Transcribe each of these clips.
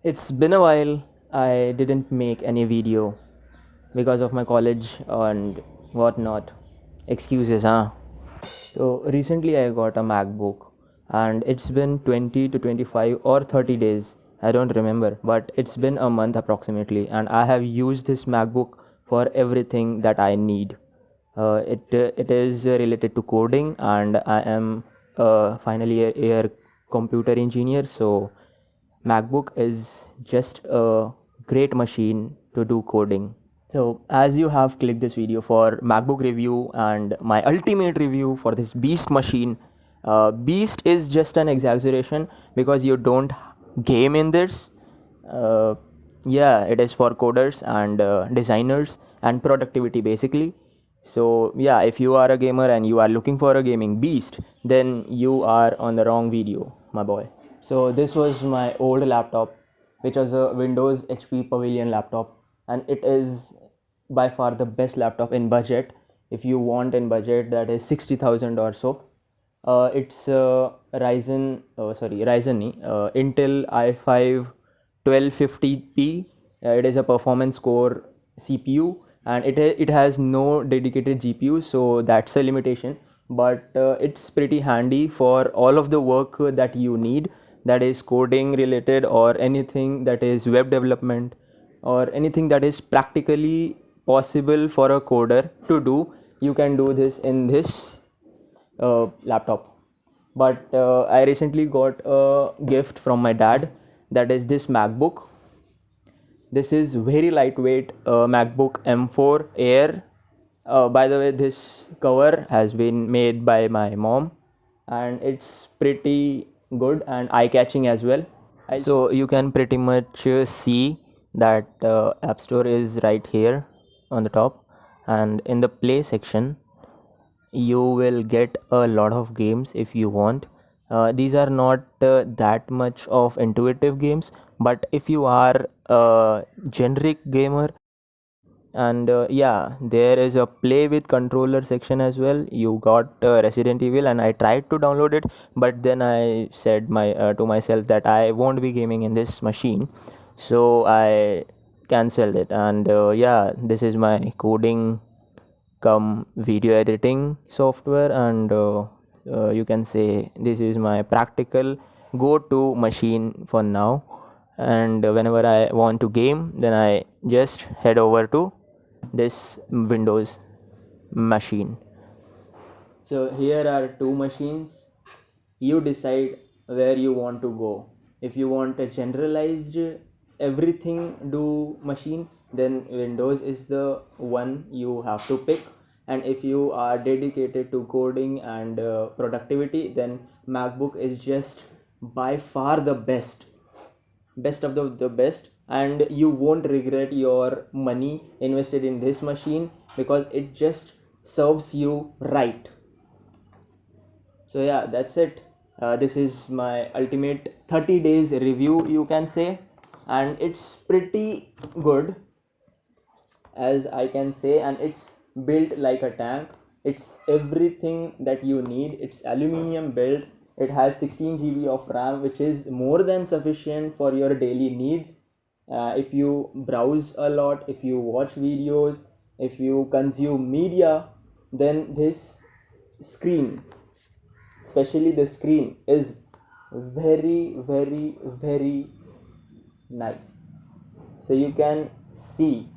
It's been a while. I didn't make any video because of my college and whatnot. Excuses, huh? So recently I got a MacBook and it's been 20 to 25 or 30 days. I don't remember, but it's been a month approximately, and I have used this MacBook for everything that I need. It is related to coding, and I am final year computer engineer, so MacBook is just a great machine to do coding. So as you have clicked this video for MacBook review and my ultimate review for this beast machine, beast is just an exaggeration because you don't game in this. Uh, yeah, it is for coders and designers and productivity basically. So yeah, if you are a gamer and you are looking for a gaming beast, then you are on the wrong video, my boy. So this was my old laptop, which was a Windows HP Pavilion laptop, and it is by far the best laptop in budget. If you want in budget, that is 60,000 or so. It's Intel i5 1250p. It is a performance core CPU, and it has no dedicated GPU, so that's a limitation. But it's pretty handy for all of the work that you need, that is coding related or anything that is web development or anything that is practically possible for a coder to do. You can do this in this laptop. But I recently got a gift from my dad, that is this MacBook. This is very lightweight MacBook M4 Air. By the way, this cover has been made by my mom, and it's pretty good and eye-catching as well. So you can pretty much see that App Store is right here on the top, and in the Play section you will get a lot of games if you want. These are not that much of intuitive games, but if you are a generic gamer, and yeah, there is a play with controller section as well. You got Resident Evil, and I tried to download it, but then I said to myself that I won't be gaming in this machine, so I cancelled it. And yeah, this is my coding come video editing software, and you can say this is my practical go-to machine for now. And whenever I want to game, then I just head over to this Windows machine. So here are two machines. You decide where you want to go. If you want a generalized everything do machine, then Windows is the one you have to pick. And if you are dedicated to coding and productivity, then MacBook is just by far the best of the best, and you won't regret your money invested in this machine because it just serves you right. So yeah, that's it. This is my ultimate 30 days review, you can say, and it's pretty good as I can say, and it's built like a tank. It's everything that you need. It's aluminium built. It has 16 GB of RAM, which is more than sufficient for your daily needs. If you browse a lot, if you watch videos, if you consume media, then this screen, especially the screen, is very, very, very nice. So you can see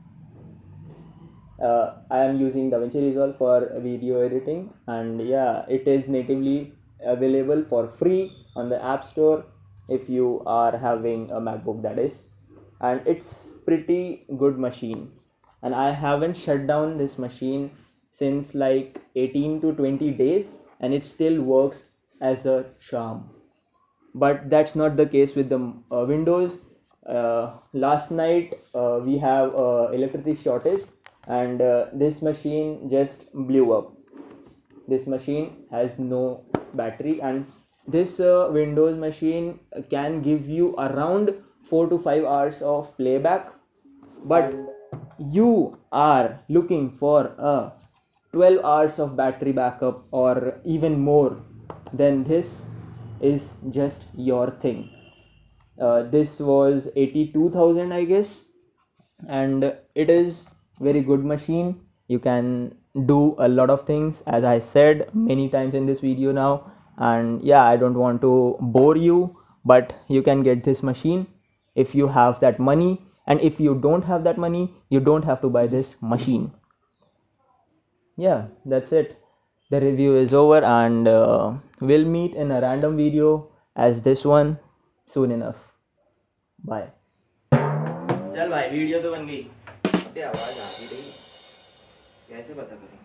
I am using DaVinci Resolve for video editing, and yeah, it is natively available for free on the App Store if you are having a MacBook, that is. And it's pretty good machine, and I haven't shut down this machine since like 18 to 20 days, and it still works as a charm. But that's not the case with the Windows. Last night we have electricity shortage, and this machine just blew up. This machine has no battery, and this Windows machine can give you around 4 to 5 hours of playback. But you are looking for a 12 hours of battery backup or even more than this, is just your thing. This was 82,000, I guess, and it is very good machine. You can do a lot of things, as I said many times in this video now. And yeah, I don't want to bore you, but you can get this machine if you have that money, and if you don't have that money, you don't have to buy this machine. Yeah, that's it. The review is over, and we'll meet in a random video as this one soon enough. Bye. चल भाई video तो बन गई, अबे आवाज आ भी रही, कैसे पता करें?